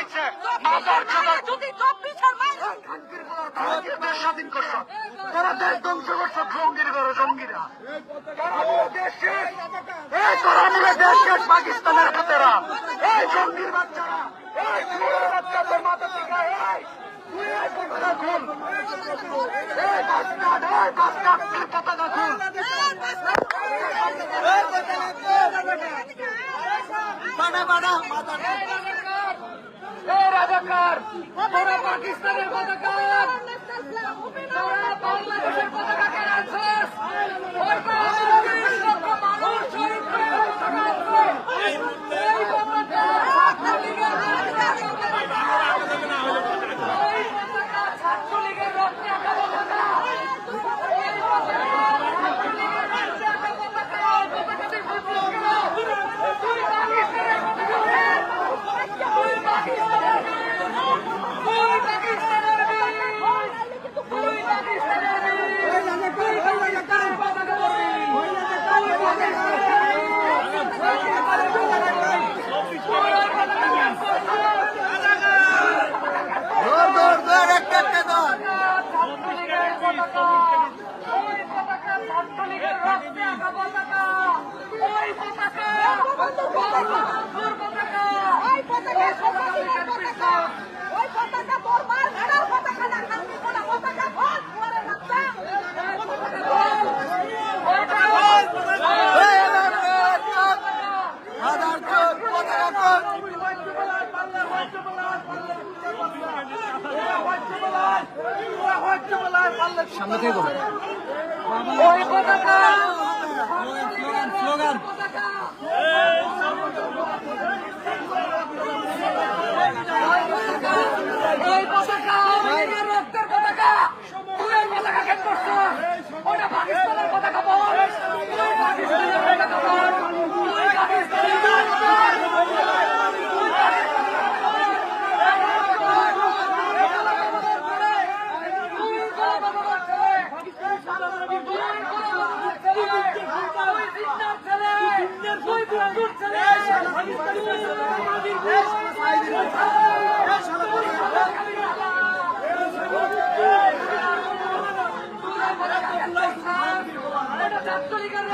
চাইছে দেশ স্বাধীন করছ, তারা দেশ ধ্বংস করছ জঙ্গির ঘরে জঙ্গিরা, তোরা নিয়ে দেশ শেষ পাকিস্তানের হাতেরা, এই জঙ্গির বাচ্চারা, এই চুরের বাচ্চাদের মাথা থেকে পতাকা খুল, পতাকা খুল, রাজাকার তোরা পাকিস্তানের পতাকা, তোরা বাংলাদেশের পতাকা কেন আনছিস? মানুষ শহীদ হয়ে পতাকা আনছে, এই পতাকা ছাত্রলীগের রক্তে আঁকা পতাকা, এই পতাকা ছাত্রলীগের রক্তে আঁকা পতাকা, পতাকা তুই বুঝছিস কেন? তুই পাকিস্তানের পতাকা, তুই পাকিস্তানের, তুই পাকিস্তানের, তুই পাকিস্তানের, তুই পাকিস্তানের পতাকা বলবি, তুই ছাত্রলীগের রক্তে আঁকা পতাকা, ওই পতাকা, তোর পতাকা, ওই পতাকা তোর মার ভেড়ার পতাকা না, খালকি কোনা পতাকা বল, দুয়ারে বাচ্চা সামনে থেকে বলো ওই পতাকা, স্লোগান পতাকা, ওই পতাকা আমাদের রক্তের পতাকা, তুই ওই পতাকা কেন করছ? ওটা পাকিস্তানের পতাকা বল, তুই পাকিস্তানের পতাকা বল, তুই পাকিস্তানের ছাত্রলীগের